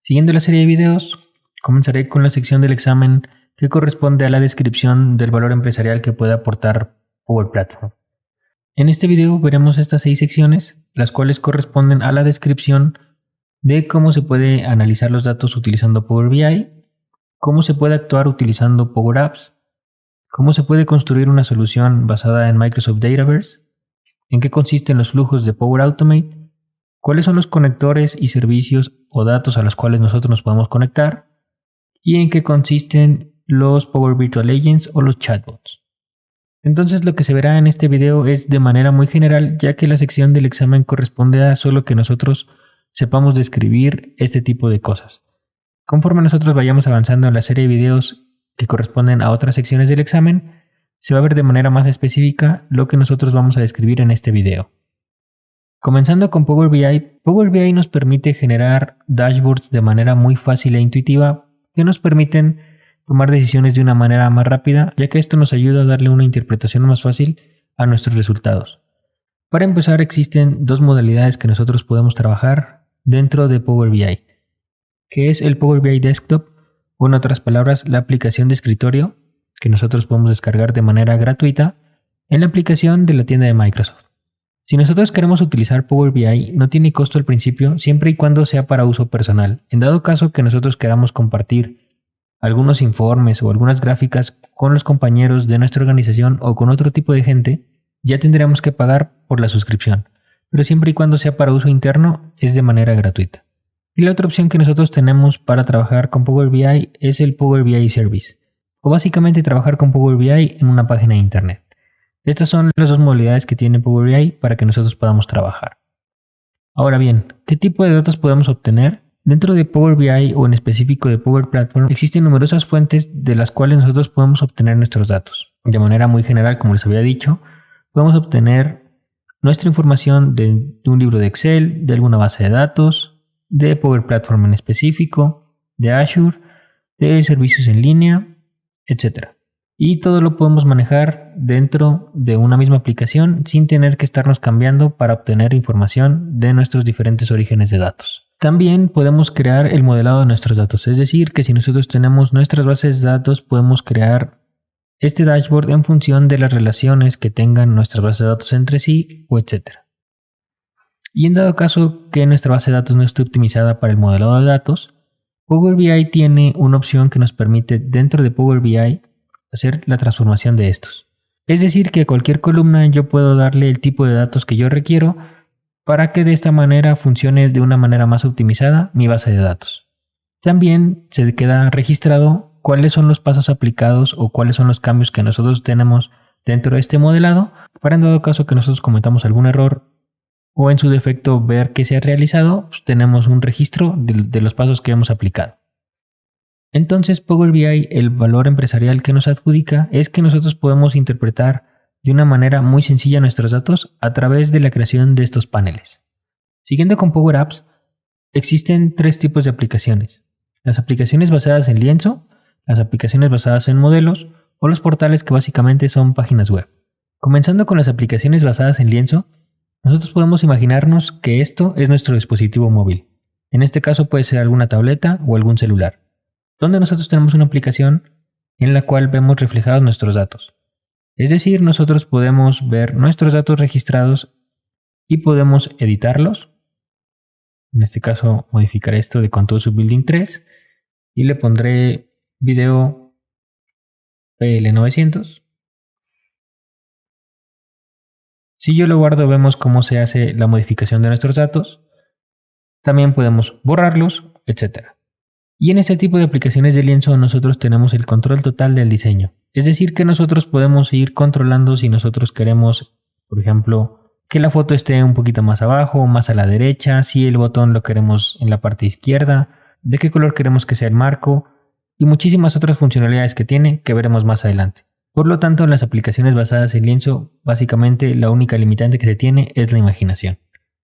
Siguiendo la serie de videos, comenzaré con la sección del examen que corresponde a la descripción del valor empresarial que puede aportar Power Platform. En este video veremos estas 6 secciones, las cuales corresponden a la descripción de cómo se puede analizar los datos utilizando Power BI, cómo se puede actuar utilizando Power Apps, cómo se puede construir una solución basada en Microsoft Dataverse, en qué consisten los flujos de Power Automate, cuáles son los conectores y servicios o datos a los cuales nosotros nos podemos conectar, y en qué consisten los Power Virtual Agents o los chatbots. Entonces lo que se verá en este video es de manera muy general, ya que la sección del examen corresponde a solo que nosotros sepamos describir este tipo de cosas. Conforme nosotros vayamos avanzando en la serie de videos que corresponden a otras secciones del examen, se va a ver de manera más específica lo que nosotros vamos a describir en este video. Comenzando con Power BI nos permite generar dashboards de manera muy fácil e intuitiva que nos permiten tomar decisiones de una manera más rápida, ya que esto nos ayuda a darle una interpretación más fácil a nuestros resultados. Para empezar, existen dos modalidades que nosotros podemos trabajar dentro de Power BI, que es el Power BI Desktop, o en otras palabras, la aplicación de escritorio que nosotros podemos descargar de manera gratuita en la aplicación de la tienda de Microsoft. Si nosotros queremos utilizar Power BI, no tiene costo al principio, siempre y cuando sea para uso personal. En dado caso que nosotros queramos compartir algunos informes o algunas gráficas con los compañeros de nuestra organización o con otro tipo de gente, ya tendríamos que pagar por la suscripción. Pero siempre y cuando sea para uso interno, es de manera gratuita. Y la otra opción que nosotros tenemos para trabajar con Power BI es el Power BI Service, o básicamente trabajar con Power BI en una página de internet. Estas son las dos modalidades que tiene Power BI para que nosotros podamos trabajar. Ahora bien, ¿qué tipo de datos podemos obtener? Dentro de Power BI o en específico de Power Platform existen numerosas fuentes de las cuales nosotros podemos obtener nuestros datos. De manera muy general, como les había dicho, podemos obtener nuestra información de un libro de Excel, de alguna base de datos, de Power Platform en específico, de Azure, de servicios en línea, etc. Y todo lo podemos manejar dentro de una misma aplicación sin tener que estarnos cambiando para obtener información de nuestros diferentes orígenes de datos. También podemos crear el modelado de nuestros datos, es decir, que si nosotros tenemos nuestras bases de datos podemos crear este dashboard en función de las relaciones que tengan nuestras bases de datos entre sí o etc. Y en dado caso que nuestra base de datos no esté optimizada para el modelado de datos, Power BI tiene una opción que nos permite dentro de Power BI hacer la transformación de estos. Es decir, que a cualquier columna yo puedo darle el tipo de datos que yo requiero para que de esta manera funcione de una manera más optimizada mi base de datos. También se queda registrado cuáles son los pasos aplicados o cuáles son los cambios que nosotros tenemos dentro de este modelado para en dado caso que nosotros cometamos algún error o en su defecto ver que se ha realizado, pues tenemos un registro de los pasos que hemos aplicado. Entonces Power BI, el valor empresarial que nos adjudica es que nosotros podemos interpretar de una manera muy sencilla nuestros datos a través de la creación de estos paneles. Siguiendo con Power Apps, existen 3 tipos de aplicaciones: las aplicaciones basadas en lienzo, las aplicaciones basadas en modelos o los portales que básicamente son páginas web. Comenzando con las aplicaciones basadas en lienzo, nosotros podemos imaginarnos que esto es nuestro dispositivo móvil. En este caso puede ser alguna tableta o algún celular, donde nosotros tenemos una aplicación en la cual vemos reflejados nuestros datos. Es decir, nosotros podemos ver nuestros datos registrados y podemos editarlos. En este caso modificaré esto de Control Subbuilding 3 y le pondré video PL900. Si yo lo guardo, vemos cómo se hace la modificación de nuestros datos. También podemos borrarlos, etc. Y en este tipo de aplicaciones de lienzo nosotros tenemos el control total del diseño. Es decir, que nosotros podemos ir controlando si nosotros queremos, por ejemplo, que la foto esté un poquito más abajo o más a la derecha, si el botón lo queremos en la parte izquierda, de qué color queremos que sea el marco y muchísimas otras funcionalidades que tiene que veremos más adelante. Por lo tanto, en las aplicaciones basadas en lienzo, básicamente la única limitante que se tiene es la imaginación.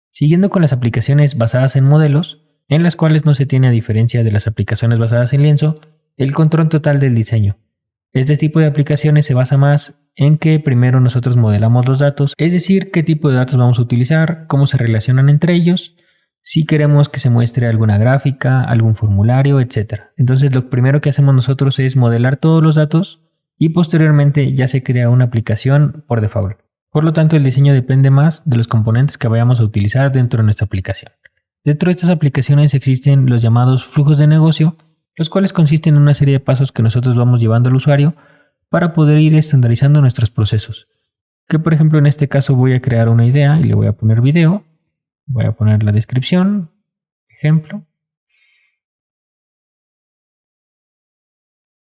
Siguiendo con las aplicaciones basadas en modelos, en las cuales no se tiene, a diferencia de las aplicaciones basadas en lienzo, el control total del diseño. Este tipo de aplicaciones se basa más en que primero nosotros modelamos los datos, es decir, qué tipo de datos vamos a utilizar, cómo se relacionan entre ellos, si queremos que se muestre alguna gráfica, algún formulario, etc. Entonces lo primero que hacemos nosotros es modelar todos los datos y posteriormente ya se crea una aplicación por default. Por lo tanto, el diseño depende más de los componentes que vayamos a utilizar dentro de nuestra aplicación. Dentro de estas aplicaciones existen los llamados flujos de negocio, los cuales consisten en una serie de pasos que nosotros vamos llevando al usuario para poder ir estandarizando nuestros procesos. Que por ejemplo en este caso voy a crear una idea y le voy a poner video, voy a poner la descripción, ejemplo.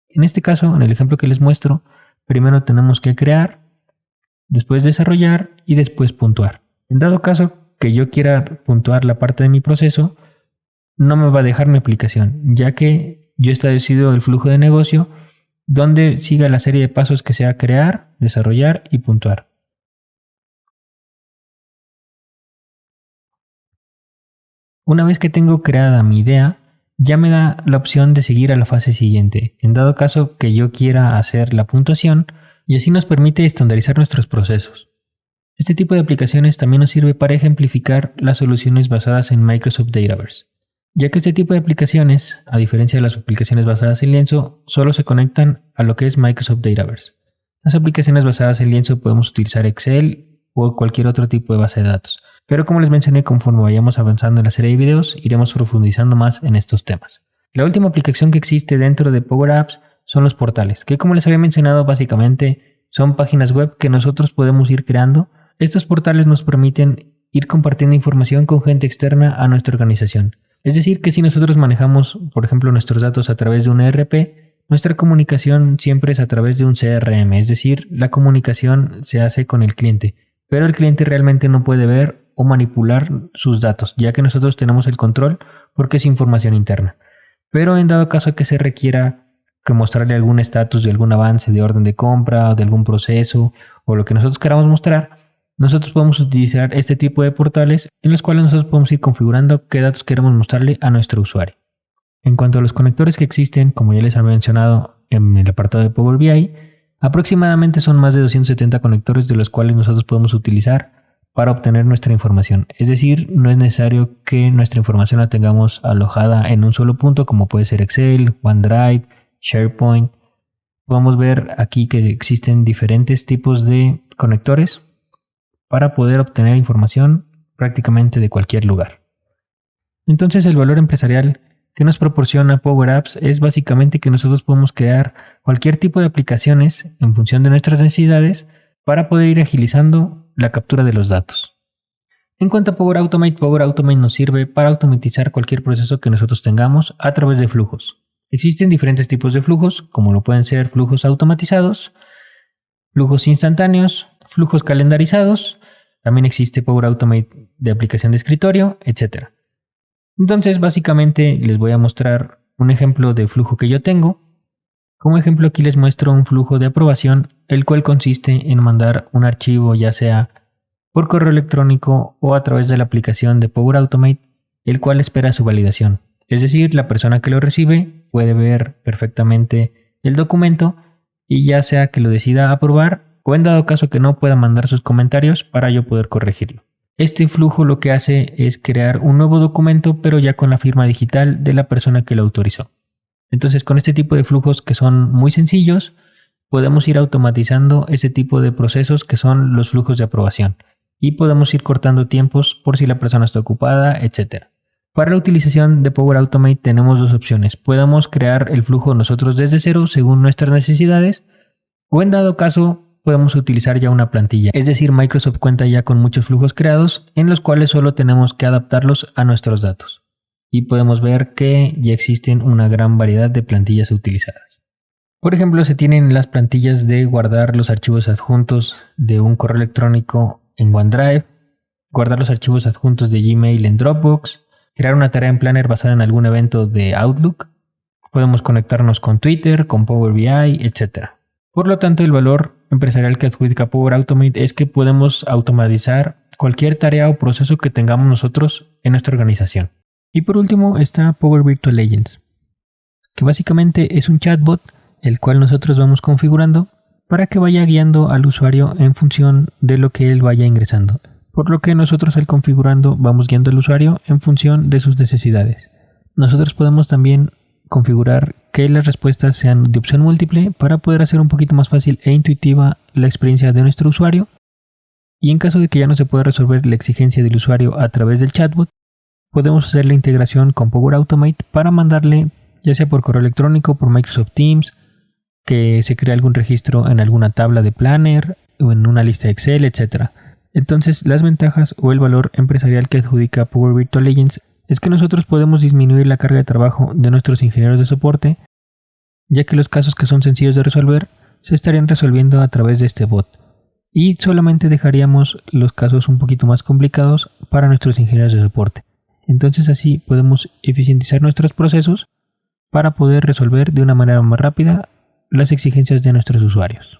En este caso, en el ejemplo que les muestro, primero tenemos que crear, después desarrollar y después puntuar. En dado caso que yo quiera puntuar la parte de mi proceso, no me va a dejar mi aplicación, ya que yo he establecido el flujo de negocio donde siga la serie de pasos que sea crear, desarrollar y puntuar. Una vez que tengo creada mi idea, ya me da la opción de seguir a la fase siguiente, en dado caso que yo quiera hacer la puntuación, y así nos permite estandarizar nuestros procesos. Este tipo de aplicaciones también nos sirve para ejemplificar las soluciones basadas en Microsoft Dataverse, ya que este tipo de aplicaciones, a diferencia de las aplicaciones basadas en lienzo, solo se conectan a lo que es Microsoft Dataverse. Las aplicaciones basadas en lienzo podemos utilizar Excel o cualquier otro tipo de base de datos, pero como les mencioné, conforme vayamos avanzando en la serie de videos, iremos profundizando más en estos temas. La última aplicación que existe dentro de Power Apps son los portales, que como les había mencionado, básicamente son páginas web que nosotros podemos ir creando. Estos portales nos permiten ir compartiendo información con gente externa a nuestra organización. Es decir, que si nosotros manejamos, por ejemplo, nuestros datos a través de un ERP, nuestra comunicación siempre es a través de un CRM, es decir, la comunicación se hace con el cliente, pero el cliente realmente no puede ver o manipular sus datos, ya que nosotros tenemos el control porque es información interna. Pero en dado caso que se requiera que mostrarle algún estatus de algún avance de orden de compra o de algún proceso o lo que nosotros queramos mostrar, nosotros podemos utilizar este tipo de portales en los cuales nosotros podemos ir configurando qué datos queremos mostrarle a nuestro usuario. En cuanto a los conectores que existen, como ya les había mencionado en el apartado de Power BI, aproximadamente son más de 270 conectores de los cuales nosotros podemos utilizar para obtener nuestra información. Es decir, no es necesario que nuestra información la tengamos alojada en un solo punto, como puede ser Excel, OneDrive, SharePoint. Podemos ver aquí que existen diferentes tipos de conectores para poder obtener información prácticamente de cualquier lugar. Entonces el valor empresarial que nos proporciona Power Apps es básicamente que nosotros podemos crear cualquier tipo de aplicaciones en función de nuestras necesidades para poder ir agilizando la captura de los datos. En cuanto a Power Automate nos sirve para automatizar cualquier proceso que nosotros tengamos a través de flujos. Existen diferentes tipos de flujos, como lo pueden ser flujos automatizados, flujos instantáneos, flujos calendarizados, también existe Power Automate de aplicación de escritorio, etc. Entonces, básicamente les voy a mostrar un ejemplo de flujo que yo tengo. Como ejemplo, aquí les muestro un flujo de aprobación, el cual consiste en mandar un archivo ya sea por correo electrónico o a través de la aplicación de Power Automate, el cual espera su validación. Es decir, la persona que lo recibe puede ver perfectamente el documento y ya sea que lo decida aprobar o en dado caso que no pueda mandar sus comentarios para yo poder corregirlo. Este flujo lo que hace es crear un nuevo documento, pero ya con la firma digital de la persona que lo autorizó. Entonces, con este tipo de flujos que son muy sencillos, podemos ir automatizando ese tipo de procesos que son los flujos de aprobación y podemos ir cortando tiempos por si la persona está ocupada, etc. Para la utilización de Power Automate tenemos dos opciones. Podemos crear el flujo nosotros desde cero según nuestras necesidades o en dado caso podemos utilizar ya una plantilla. Es decir, Microsoft cuenta ya con muchos flujos creados en los cuales solo tenemos que adaptarlos a nuestros datos. Y podemos ver que ya existen una gran variedad de plantillas utilizadas. Por ejemplo, se tienen las plantillas de guardar los archivos adjuntos de un correo electrónico en OneDrive, guardar los archivos adjuntos de Gmail en Dropbox, crear una tarea en Planner basada en algún evento de Outlook, podemos conectarnos con Twitter, con Power BI, etc. Por lo tanto, el valor empresarial que adjudica Power Automate es que podemos automatizar cualquier tarea o proceso que tengamos nosotros en nuestra organización. Y por último está Power Virtual Agents, que básicamente es un chatbot el cual nosotros vamos configurando para que vaya guiando al usuario en función de lo que él vaya ingresando. por lo que nosotros al configurando vamos guiando al usuario en función de sus necesidades. Nosotros podemos también configurar que las respuestas sean de opción múltiple para poder hacer un poquito más fácil e intuitiva la experiencia de nuestro usuario. Y en caso de que ya no se pueda resolver la exigencia del usuario a través del chatbot, podemos hacer la integración con Power Automate para mandarle, ya sea por correo electrónico, por Microsoft Teams, que se crea algún registro en alguna tabla de Planner o en una lista Excel, etc. Entonces, las ventajas o el valor empresarial que adjudica Power Virtual Agents es que nosotros podemos disminuir la carga de trabajo de nuestros ingenieros de soporte, ya que los casos que son sencillos de resolver se estarían resolviendo a través de este bot, y solamente dejaríamos los casos un poquito más complicados para nuestros ingenieros de soporte. Entonces así podemos eficientizar nuestros procesos para poder resolver de una manera más rápida las exigencias de nuestros usuarios.